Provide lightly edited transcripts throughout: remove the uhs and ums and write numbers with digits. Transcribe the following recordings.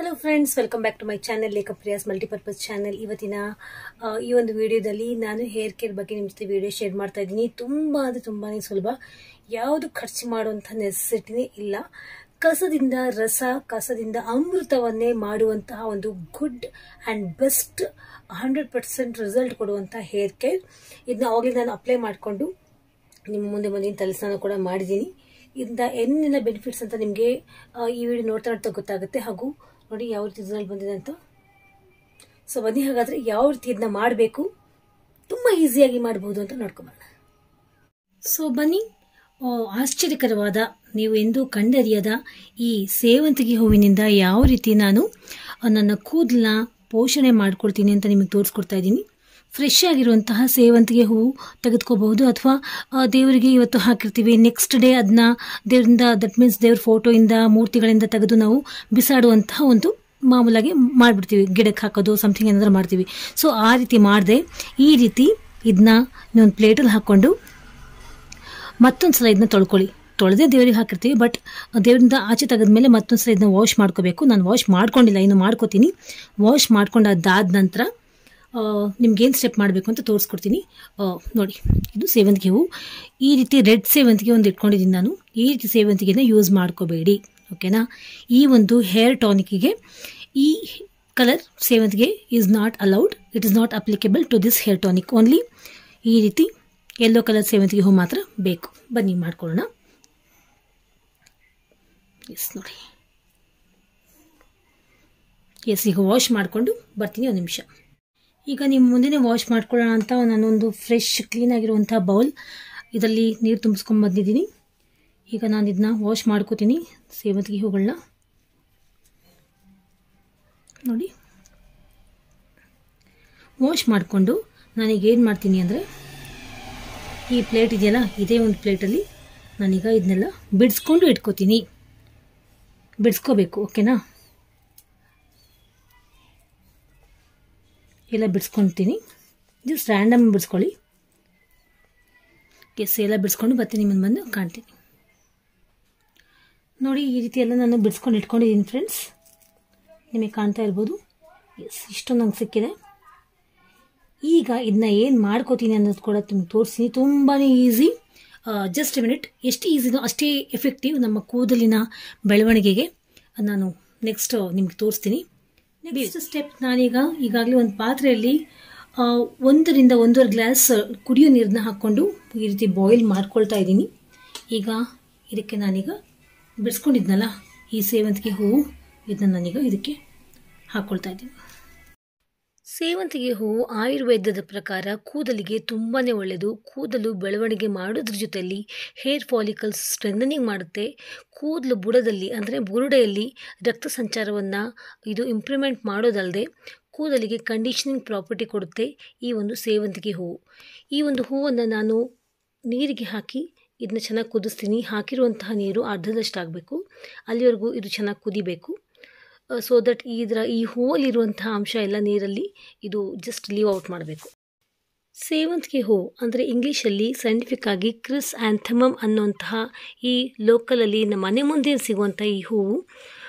Hello friends, welcome back to my channel Lekhapriyas multipurpose channel. ಇವತ್ತಿನ ಈ ಒಂದು ವಿಡಿಯೋದಲ್ಲಿ ನಾನು ಹೇರ್ ಕೇರ್ ಬಗ್ಗೆ ನಿಮ್ಮ ಜೊತೆ ವಿಡಿಯೋ ಶೇರ್ ಮಾಡ್ತಾ ಇದ್ದೀನಿ. ತುಂಬಾ ಅಂದರೆ ತುಂಬಾನೇ ಸುಲಭ, ಯಾವುದು ಖರ್ಚು ಮಾಡುವಂಥ ನೆಸೆಸಿಟಿನೇ ಇಲ್ಲ. ಕಸದಿಂದ ರಸ, ಕಸದಿಂದ ಅಮೃತವನ್ನೇ ಮಾಡುವಂತಹ ಒಂದು ಗುಡ್ ಆ್ಯಂಡ್ ಬೆಸ್ಟ್ 100% ರಿಸಲ್ಟ್ ಕೊಡುವಂಥ ಹೇರ್ ಕೇರ್. ಇದನ್ನ ಆವಾಗಲೇ ನಾನು ಅಪ್ಲೈ ಮಾಡಿಕೊಂಡು ನಿಮ್ಮ ಮುಂದೆ ತಲೆಸ್ನಾನ ಕೂಡ ಮಾಡಿದ್ದೀನಿ. ಇದರಿಂದ ಏನೆಲ್ಲ ಬೆನಿಫಿಟ್ಸ್ ಅಂತ ನಿಮಗೆ ಈ ವಿಡಿಯೋ ನೋಡ್ತಾ ಗೊತ್ತಾಗುತ್ತೆ. ಹಾಗೂ ನೋಡಿ ಯಾವ ರೀತಿ ರಿಸಲ್ಟ್ ಬಂದಿದೆ ಅಂತ. ಸೊ ಬನ್ನಿ, ಹಾಗಾದ್ರೆ ಯಾವ ರೀತಿ ಇದನ್ನ ಮಾಡಬೇಕು, ತುಂಬಾ ಈಸಿಯಾಗಿ ಮಾಡಬಹುದು ಅಂತ ನೋಡ್ಕೊಂಬೋಣ. ಸೊ ಬನ್ನಿ, ಆಶ್ಚರ್ಯಕರವಾದ, ನೀವು ಎಂದೂ ಕಂಡರಿಯದ ಈ ಸೇವಂತಿಗೆ ಹೂವಿನಿಂದ ಯಾವ ರೀತಿ ನಾನು ನನ್ನ ಕೂದಲನ್ನ ಪೋಷಣೆ ಮಾಡ್ಕೊಳ್ತೀನಿ ಅಂತ ನಿಮಗೆ ತೋರಿಸ್ಕೊಡ್ತಾ ಇದ್ದೀನಿ. ಫ್ರೆಶ್ ಆಗಿರುವಂತಹ ಸೇವಂತಿಗೆ ಹೂವು ತೆಗೆದುಕೋಬಹುದು, ಅಥವಾ ದೇವರಿಗೆ ಇವತ್ತು ಹಾಕಿರ್ತೀವಿ, ನೆಕ್ಸ್ಟ್ ಡೇ ಅದನ್ನ ದೇವರಿಂದ, ದಟ್ ಮೀನ್ಸ್ ದೇವ್ರ ಫೋಟೋಯಿಂದ, ಮೂರ್ತಿಗಳಿಂದ ತೆಗೆದು ನಾವು ಬಿಸಾಡುವಂತಹ ಒಂದು ಮಾಮೂಲಾಗಿ ಮಾಡಿಬಿಡ್ತೀವಿ, ಗಿಡಕ್ಕೆ ಹಾಕೋದು ಸಮಥಿಂಗ್ ಏನಾದರೂ ಮಾಡ್ತೀವಿ. ಸೊ ಆ ರೀತಿ ಮಾಡದೆ ಈ ರೀತಿ ಇದನ್ನ ಒಂದು ಪ್ಲೇಟಲ್ಲಿ ಹಾಕ್ಕೊಂಡು ಮತ್ತೊಂದು ಸಲ ಇದನ್ನ ತೊಳೆದೇ ದೇವರಿಗೆ ಹಾಕಿರ್ತೀವಿ, ಬಟ್ ದೇವರಿಂದ ಆಚೆ ತೆಗೆದ್ಮೇಲೆ ಮತ್ತೊಂದು ಸಲ ಇದನ್ನ ವಾಶ್ ಮಾಡ್ಕೋಬೇಕು. ನಾನು ವಾಶ್ ಮಾಡ್ಕೊಂಡಿಲ್ಲ, ಇನ್ನು ಮಾಡ್ಕೋತೀನಿ. ವಾಶ್ ಮಾಡ್ಕೊಂಡಾದ ನಂತರ ನಿಮ್ಗೇನು ಸ್ಟೆಪ್ ಮಾಡಬೇಕು ಅಂತ ತೋರಿಸ್ಕೊಡ್ತೀನಿ. ನೋಡಿ, ಇದು ಸೇವಂತಿಗೆ ಹೂವು. ಈ ರೀತಿ ರೆಡ್ ಸೇವಂತಿಗೆ ಒಂದು ಇಟ್ಕೊಂಡಿದ್ದೀನಿ ನಾನು. ಈ ರೀತಿ ಸೇವಂತಿಗೆನ ಯೂಸ್ ಮಾಡ್ಕೋಬೇಡಿ, ಓಕೆನಾ. ಈ ಒಂದು ಹೇರ್ ಟಾನಿಕ್ಗೆ ಈ ಕಲರ್ ಸೇವಂತಿಗೆ is not allowed. It is not applicable to this hair tonic. Only ಈ ರೀತಿ ಯೆಲ್ಲೋ ಕಲರ್ ಸೇವಂತಿಗೆ ಹೂವು ಮಾತ್ರ ಬೇಕು. ಬನ್ನಿ ಮಾಡ್ಕೊಳ್ಳೋಣ. ಎಸ್ ನೋಡಿ, ಎಸ್ ಈಗ ವಾಶ್ ಮಾಡಿಕೊಂಡು ಬರ್ತೀನಿ, ಒಂದು ನಿಮಿಷ. ಈಗ ನಿಮ್ಮ ಮುಂದೆನೇ ವಾಶ್ ಮಾಡ್ಕೊಳ್ಳೋಣ ಅಂತ ನಾನೊಂದು ಫ್ರೆಶ್ ಕ್ಲೀನ್ ಆಗಿರುವಂಥ ಬೌಲ್ ಇದರಲ್ಲಿ ನೀರು ತುಂಬಿಸ್ಕೊಂಡು ಬಂದಿದ್ದೀನಿ. ಈಗ ನಾನು ಇದನ್ನ ವಾಶ್ ಮಾಡ್ಕೋತೀನಿ, ಸೇವಂತಿಗೆ ಹೂಗಳನ್ನ. ನೋಡಿ, ವಾಶ್ ಮಾಡಿಕೊಂಡು ನಾನೀಗ ಏನು ಮಾಡ್ತೀನಿ ಅಂದರೆ, ಈ ಪ್ಲೇಟ್ ಇದೆಯಲ್ಲ, ಇದೇ ಒಂದು ಪ್ಲೇಟಲ್ಲಿ ನಾನೀಗ ಇದನ್ನೆಲ್ಲ ಬಿಡಿಸ್ಕೊಂಡು ಇಟ್ಕೋತೀನಿ. ಬಿಡಿಸ್ಕೋಬೇಕು, ಓಕೆನಾ. ಎಲ್ಲ ಬಿಡಿಸ್ಕೊತೀನಿ, ಜಸ್ಟ್ ರ್ಯಾಂಡಮ್ ಬಿಡಿಸ್ಕೊಳ್ಳಿ. ಎಸ್, ಎಲ್ಲ ಬಿಡಿಸ್ಕೊಂಡು ಬರ್ತೀನಿ, ನಿಮ್ಮನ್ನು ಬಂದು ಕಾಣ್ತೀನಿ. ನೋಡಿ, ಈ ರೀತಿ ಎಲ್ಲ ನಾನು ಬಿಡಿಸ್ಕೊಂಡು ಇಟ್ಕೊಂಡಿದ್ದೀನಿ ಫ್ರೆಂಡ್ಸ್, ನಿಮಗೆ ಕಾಣ್ತಾ ಇರ್ಬೋದು. ಎಸ್, ಇಷ್ಟೊಂದು ನಂಗೆ ಸಿಕ್ಕಿದೆ. ಈಗ ಇದನ್ನ ಏನು ಮಾಡ್ಕೋತೀನಿ ಅನ್ನೋದು ಕೂಡ ನಿಮ್ಗೆ ತೋರಿಸ್ತೀನಿ. ತುಂಬಾ ಈಸಿ, ಜಸ್ಟ್ ಎ ಮಿನಿಟ್. ಎಷ್ಟು ಈಸಿನೋ ಅಷ್ಟೇ ಎಫೆಕ್ಟಿವ್ ನಮ್ಮ ಕೂದಲಿನ ಬೆಳವಣಿಗೆಗೆ. ನಾನು ನೆಕ್ಸ್ಟ್ ನಿಮ್ಗೆ ತೋರಿಸ್ತೀನಿ. ನೆಕ್ಸ್ಟ್ ಸ್ಟೆಪ್, ನಾನೀಗ ಈಗಾಗಲೇ ಒಂದು ಪಾತ್ರೆಯಲ್ಲಿ 1 ರಿಂದ 1.5 ಗ್ಲಾಸ್ ಕುಡಿಯೋ ನೀರನ್ನ ಹಾಕ್ಕೊಂಡು ಈ ರೀತಿ ಬಾಯ್ಲ್ ಮಾಡ್ಕೊಳ್ತಾ ಇದ್ದೀನಿ. ಈಗ ಇದಕ್ಕೆ ನಾನೀಗ ಬಿಡಿಸ್ಕೊಂಡಿದ್ನಲ್ಲ ಈ ಸೇವಂತಿಗೆ ಹೂವು, ಇದನ್ನ ನಾನೀಗ ಇದಕ್ಕೆ ಹಾಕ್ಕೊಳ್ತಾ ಇದ್ದೀನಿ. ಸೇವಂತಿಗೆ ಹೂವು ಆಯುರ್ವೇದದ ಪ್ರಕಾರ ಕೂದಲಿಗೆ ತುಂಬಾ ಒಳ್ಳೆಯದು. ಕೂದಲು ಬೆಳವಣಿಗೆ ಮಾಡೋದ್ರ ಜೊತೆಯಲ್ಲಿ ಹೇರ್ ಫಾಲಿಕಲ್ಸ್ ಸ್ಟ್ರೆಂಥನಿಂಗ್ ಮಾಡುತ್ತೆ. ಕೂದಲು ಬುಡದಲ್ಲಿ ಅಂದರೆ ಬುರುಡೆಯಲ್ಲಿ ರಕ್ತ ಸಂಚಾರವನ್ನು ಇದು ಇಂಪ್ರೂವ್ಮೆಂಟ್ ಮಾಡೋದಲ್ಲದೆ ಕೂದಲಿಗೆ ಕಂಡೀಷನಿಂಗ್ ಪ್ರಾಪರ್ಟಿ ಕೊಡುತ್ತೆ ಈ ಒಂದು ಸೇವಂತಿಗೆ ಹೂವು. ಈ ಒಂದು ಹೂವನ್ನು ನಾನು ನೀರಿಗೆ ಹಾಕಿ ಇದನ್ನ ಚೆನ್ನಾಗಿ ಕುದಿಸ್ತೀನಿ. ಹಾಕಿರುವಂತಹ ನೀರು ಅರ್ಧದಷ್ಟು ಆಗಬೇಕು, ಅಲ್ಲಿವರೆಗೂ ಇದು ಚೆನ್ನಾಗಿ ಕುದಿಬೇಕು. ಸೊ ದಟ್ ಈ ಹೂವಲ್ಲಿರುವಂತಹ ಅಂಶ ಎಲ್ಲ ನೀರಲ್ಲಿ ಇದು ಜಸ್ಟ್ ಲೀವ್ ಔಟ್ ಮಾಡಬೇಕು. ಸೇವಂತಿಗೆ ಹೂವು ಅಂದರೆ ಇಂಗ್ಲೀಷಲ್ಲಿ ಸೈಂಟಿಫಿಕ್ ಆಗಿ ಕ್ರಿಸ್ ಆ್ಯಂಥಮಮ್ ಅನ್ನುವಂತಹ ಈ ಲೋಕಲಲ್ಲಿ ನಮ್ಮ ಮನೆ ಮುಂದೆ ಸಿಗುವಂಥ ಈ ಹೂವು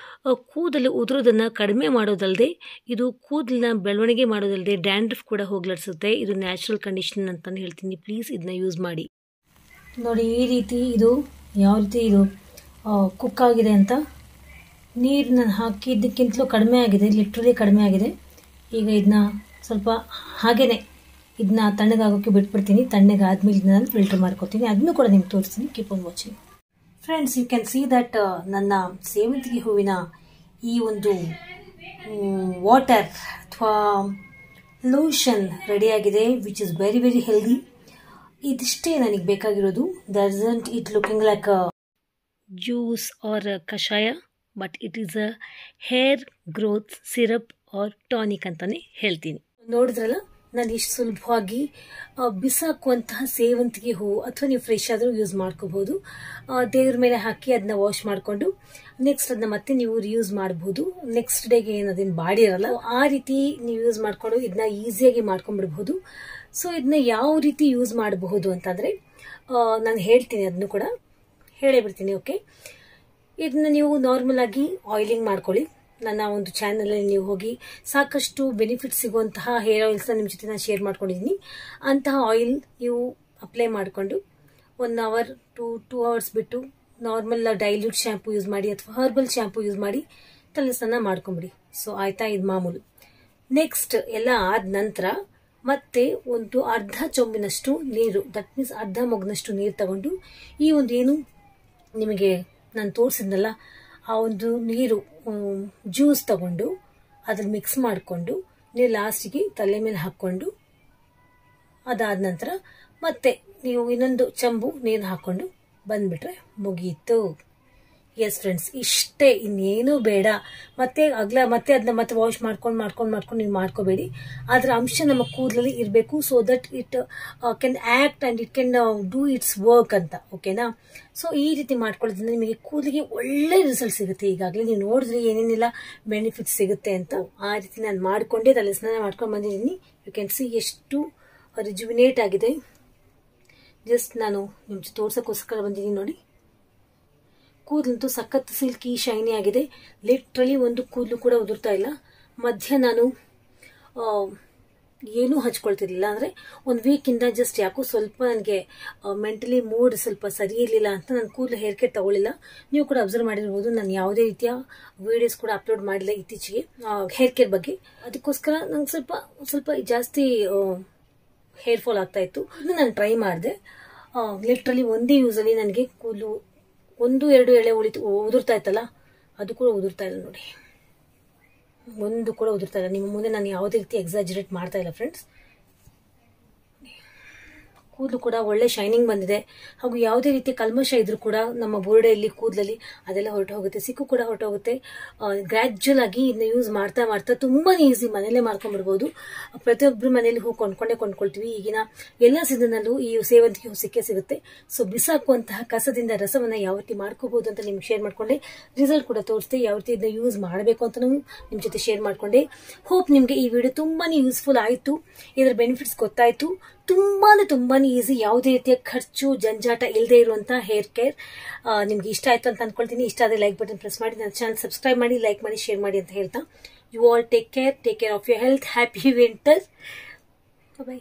ಕೂದಲು ಉದುರೋದನ್ನು ಕಡಿಮೆ ಮಾಡೋದಲ್ಲದೆ, ಇದು ಕೂದಲಿನ ಬೆಳವಣಿಗೆ ಮಾಡೋದಲ್ಲದೆ ಡ್ಯಾಂಡ್ರಫ್ ಕೂಡ ಹೋಗ್ಲಾಡಿಸುತ್ತೆ. ಇದು ನ್ಯಾಚುರಲ್ ಕಂಡೀಷನ್ ಅಂತಲೇ ಹೇಳ್ತೀನಿ. ಪ್ಲೀಸ್ ಇದನ್ನ ಯೂಸ್ ಮಾಡಿ. ನೋಡಿ, ಈ ರೀತಿ ಇದು ಯಾವ ರೀತಿ ಇದು ಕುಕ್ ಆಗಿದೆ ಅಂತ. ನೀರನ್ನ ಹಾಕಿದ್ದಕ್ಕಿಂತಲೂ ಕಡಿಮೆ ಆಗಿದೆ, ಲಿಟ್ರಲಿ ಕಡಿಮೆ ಆಗಿದೆ. ಈಗ ಇದನ್ನ ಸ್ವಲ್ಪ ಹಾಗೇ ಇದನ್ನ ತಣ್ಣಗಾಗೋಕ್ಕೆ ಬಿಟ್ಬಿಡ್ತೀನಿ. ತಣ್ಣಗಾದ್ಮೇಲೆ ಇದನ್ನ ನಾನು ಫಿಲ್ಟರ್ ಮಾಡ್ಕೊತೀನಿ, ಅದನ್ನು ಕೂಡ ನಿಮ್ಗೆ ತೋರಿಸ್ತೀನಿ. Keep on watching friends. You can see that ನನ್ನ ಸೇವಂತಿಗೆ ಹೂವಿನ ಈ ಒಂದು ವಾಟರ್ ಅಥವಾ ಲೋಷನ್ ರೆಡಿಯಾಗಿದೆ, which is very very healthy. ಇದಿಷ್ಟೇ ನನಗೆ ಬೇಕಾಗಿರೋದು. Doesn't it looking like a juice or kashaya, but it is a hair growth syrup or tonic ಅಂತಾನೆ ಹೇಳ್ತೀನಿ. ನೋಡಿದ್ರಲ್ಲ, ನಾನು ಇಷ್ಟು ಸುಲಭವಾಗಿ ಬಿಸಾಕುವಂತಹ ಸೇವಂತಿಗೆ ಹೂವು, ಅಥವಾ ನೀವು ಫ್ರೆಶ್ ಆದರೂ ಯೂಸ್ ಮಾಡ್ಕೋಬಹುದು. ದೇವ್ರ ಮೇಲೆ ಹಾಕಿ ಅದನ್ನ ವಾಶ್ ಮಾಡಿಕೊಂಡು ನೆಕ್ಸ್ಟ್ ಅದನ್ನ ಮತ್ತೆ ನೀವು ರಿಯೂಸ್ ಮಾಡಬಹುದು. ನೆಕ್ಸ್ಟ್ ಡೇಗೆ ಏನದೇನು ಬಾಡಿ ಇರಲ್ಲ, ಆ ರೀತಿ ನೀವು ಯೂಸ್ ಮಾಡಿಕೊಂಡು ಇದನ್ನ ಈಸಿಯಾಗಿ ಮಾಡ್ಕೊಂಡ್ಬಿಡ್ಬಹುದು. ಸೊ ಇದನ್ನ ಯಾವ ರೀತಿ ಯೂಸ್ ಮಾಡಬಹುದು ಅಂತಂದರೆ ನಾನು ಹೇಳ್ತೀನಿ, ಅದನ್ನು ಕೂಡ ಹೇಳೇ ಬಿಡ್ತೀನಿ. ಓಕೆ, ಇದನ್ನ ನೀವು ನಾರ್ಮಲ್ ಆಗಿ ಆಯಿಲಿಂಗ್ ಮಾಡ್ಕೊಳ್ಳಿ. ನನ್ನ ಒಂದು ಚಾನಲಲ್ಲಿ ನೀವು ಹೋಗಿ ಸಾಕಷ್ಟು ಬೆನಿಫಿಟ್ ಸಿಗುವಂತಹ ಹೇರ್ ಆಯಿಲ್ಸ್ನ ನಿಮ್ಮ ಜೊತೆ ನಾನು ಶೇರ್ ಮಾಡ್ಕೊಂಡಿದ್ದೀನಿ. ಅಂತಹ ಆಯಿಲ್ ನೀವು ಅಪ್ಲೈ ಮಾಡಿಕೊಂಡು 1 ಅವರ್ ಟು 2 ಅವರ್ಸ್ ಬಿಟ್ಟು ನಾರ್ಮಲ್ ಡೈಲ್ಯೂಟ್ ಶ್ಯಾಂಪು ಯೂಸ್ ಮಾಡಿ ಅಥವಾ ಹರ್ಬಲ್ ಶ್ಯಾಂಪು ಯೂಸ್ ಮಾಡಿ ತಲೆ ಸ್ನಾನ ಮಾಡ್ಕೊಂಬಿಡಿ. ಸೊ ಆಯ್ತಾ, ಇದು ಮಾಮೂಲು. ನೆಕ್ಸ್ಟ್ ಎಲ್ಲ ಆದ ನಂತರ ಮತ್ತೆ ಒಂದು ಅರ್ಧ ಚೊಂಬಿನಷ್ಟು ನೀರು, ದಟ್ ಮೀನ್ಸ್ ಅರ್ಧ ಮೊಗ್ನಷ್ಟು ನೀರು ತಗೊಂಡು ಈ ಒಂದು ಏನು ನಿಮಗೆ ನಾನು ತೋರಿಸಿದ್ನಲ್ಲ ಆ ಒಂದು ನೀರು ಜ್ಯೂಸ್ ತಗೊಂಡು ಅದ್ರಲ್ಲಿ ಮಿಕ್ಸ್ ಮಾಡಿಕೊಂಡು ನೀವು ಲಾಸ್ಟಿಗೆ ತಲೆ ಮೇಲೆ ಹಾಕ್ಕೊಂಡು ಅದಾದ ನಂತರ ಮತ್ತೆ ನೀವು ಇನ್ನೊಂದು ಚಂಬು ನೀರು ಹಾಕ್ಕೊಂಡು ಬಂದ್ಬಿಟ್ರೆ ಮುಗೀತು. ಎಸ್ ಫ್ರೆಂಡ್ಸ್, ಇಷ್ಟೇ, ಇನ್ನೇನು ಬೇಡ. ಮತ್ತೆ ಅದನ್ನ ಮತ್ತೆ ವಾಶ್ ಮಾಡ್ಕೊಂಡು ನೀವು ಮಾಡ್ಕೋಬೇಡಿ. ಅದರ ಅಂಶ ನಮ್ಮ ಕೂದಲಲ್ಲಿ ಇರಬೇಕು, so that it can act and it can do it's work ಅಂತ. ಓಕೆನಾ? ಸೊ ಈ ರೀತಿ ಮಾಡ್ಕೊಳ್ಳೋದ್ರಿಂದ ನಿಮಗೆ ಕೂದಲಿಗೆ ಒಳ್ಳೆ ರಿಸಲ್ಟ್ ಸಿಗುತ್ತೆ. ಈಗಾಗಲೇ ನೀವು ನೋಡಿದ್ರೆ ಏನೇನೆಲ್ಲ ಬೆನಿಫಿಟ್ ಸಿಗುತ್ತೆ ಅಂತ. ಆ ರೀತಿ ನಾನು ಮಾಡ್ಕೊಂಡೆ ತಲೆ ಸ್ನಾನ ಮಾಡ್ಕೊಂಡು ಬಂದಿದ್ದೀನಿ. ಯು ಕ್ಯಾನ್ ಸಿ ಎಷ್ಟು ರಿಜುವಿನೇಟ್ ಆಗಿದೆ. ಜಸ್ಟ್ ನಾನು ನಿಮ್ಗೆ ತೋರ್ಸೋಕ್ಕೋಸ್ಕರ ಬಂದಿದ್ದೀನಿ ನೋಡಿ. ಕೂದಲಂತೂ ಸಖತ್ ಸಿಲ್ಕಿ ಶೈನಿ ಆಗಿದೆ. ಲಿಟ್ರಲಿ ಒಂದು ಕೂದಲು ಕೂಡ ಉದುರ್ತಾ ಇಲ್ಲ. ಮಧ್ಯ ನಾನು ಏನೂ ಹಚ್ಕೊಳ್ತಿರ್ಲಿಲ್ಲ. ಅಂದರೆ ಒಂದು ವೀಕಿಂದ ಜಸ್ಟ್ ಯಾಕೋ ಸ್ವಲ್ಪ ನನಗೆ ಮೆಂಟಲಿ ಮೂಡ್ ಸ್ವಲ್ಪ ಸರಿ ಇರಲಿಲ್ಲ ಅಂತ ನಾನು ಕೂದಲು ಹೇರ್ ಕೇರ್ ತಗೊಳ್ಳಿಲ್ಲ. ನೀವು ಕೂಡ ಅಬ್ಸರ್ವ್ ಮಾಡಿರ್ಬೋದು, ನಾನು ಯಾವುದೇ ರೀತಿಯ ವಿಡಿಯೋಸ್ ಕೂಡ ಅಪ್ಲೋಡ್ ಮಾಡಿಲ್ಲ ಇತ್ತೀಚೆಗೆ ಹೇರ್ ಕೇರ್ ಬಗ್ಗೆ. ಅದಕ್ಕೋಸ್ಕರ ನಂಗೆ ಸ್ವಲ್ಪ ಜಾಸ್ತಿ ಹೇರ್ ಫಾಲ್ ಆಗ್ತಾ ಇತ್ತು. ನಾನು ಟ್ರೈ ಮಾಡಿದೆ. ಲಿಟ್ರಲಿ ಒಂದೇ ಯೂಸಲ್ಲಿ ನನಗೆ ಕೂದಲು 1-2 ಎಳೆ ಉದುರ್ತಾ ಇತ್ತಲ್ಲ, ಅದು ಕೂಡ ಉದುರ್ತಾ ಇಲ್ಲ ನೋಡಿ. ಒಂದು ಕೂಡ ಉದುರ್ತಾ ಇಲ್ಲ. ನಿಮ್ಮ ಮುಂದೆ ನಾನು ಯಾವುದೇ ರೀತಿ ಎಕ್ಸಾಜರೇಟ್ ಮಾಡ್ತಾ ಇಲ್ಲ ಫ್ರೆಂಡ್ಸ್. ಕೂದಲು ಕೂಡ ಒಳ್ಳೆ ಶೈನಿಂಗ್ ಬಂದಿದೆ. ಹಾಗೂ ಯಾವುದೇ ರೀತಿ ಕಲ್ಮಶ ಇದ್ರೂ ಕೂಡ ನಮ್ಮ ಬೋರ್ಡೆಯಲ್ಲಿ ಕೂದಲಲ್ಲಿ ಅದೆಲ್ಲ ಹೊರಟು ಹೋಗುತ್ತೆ, ಸಿಕ್ಕು ಕೂಡ ಹೊರಟು ಹೋಗುತ್ತೆ. ಗ್ರ್ಯಾಜುವಲ್ ಆಗಿ ಇದನ್ನ ಯೂಸ್ ಮಾಡ್ತಾ ತುಂಬಾ ಈಸಿ ಮನೆಯಲ್ಲೇ ಮಾಡ್ಕೊಂಡ್ಬಿಡ್ಬೋದು. ಪ್ರತಿಯೊಬ್ಬರು ಮನೆಯಲ್ಲಿ ಹೂ ಕೊಂಡ್ಕೊಳ್ತೀವಿ. ಈಗಿನ ಎಲ್ಲ ಸೀಸನಲ್ಲೂ ಈ ಸೇವಂತಿಗೆ ಹೂ ಸಿಗುತ್ತೆ. ಸೊ ಬಿಸಾಕುವಂತಹ ಕಸದಿಂದ ರಸವನ್ನ ಯಾವ ರೀತಿ ಮಾಡ್ಕೋಬಹುದು ಅಂತ ನಿಮ್ಗೆ ಶೇರ್ ಮಾಡ್ಕೊಂಡೆ. ರಿಸಲ್ಟ್ ಕೂಡ ತೋರಿಸ್ತೆ, ಯಾವ ರೀತಿ ಇದನ್ನ ಯೂಸ್ ಮಾಡಬೇಕು ಅಂತ ನಿಮ್ ಜೊತೆ ಶೇರ್ ಮಾಡ್ಕೊಂಡೆ. ಹೋಪ್ ನಿಮ್ಗೆ ಈ ವಿಡಿಯೋ ತುಂಬಾನೇ ಯೂಸ್ಫುಲ್ ಆಯ್ತು. ಇದರ ಬೆನಿಫಿಟ್ಸ್ ಗೊತ್ತಾಯ್ತು. ತುಂಬಾನೇ ಈಸಿ, ಯಾವುದೇ ರೀತಿಯ ಖರ್ಚು ಜಂಜಾಟ ಇಲ್ಲದೆ ಇರುವಂತಹ ಹೇರ್ ಕೇರ್. ನಿಮ್ಗೆ ಇಷ್ಟ ಆಯ್ತು ಅಂತ ಅನ್ಕೊಳ್ತೀನಿ. ಇಷ್ಟ ಆದ್ರೆ ಲೈಕ್ ಬಟನ್ ಪ್ರೆಸ್ ಮಾಡಿ, ನನ್ನ ಚಾನಲ್ ಸಬ್ಸ್ಕ್ರೈಬ್ ಮಾಡಿ, ಲೈಕ್ ಮಾಡಿ, ಶೇರ್ ಮಾಡಿ ಅಂತ ಹೇಳ್ತಾ, you all take care of your health. Happy winter. By.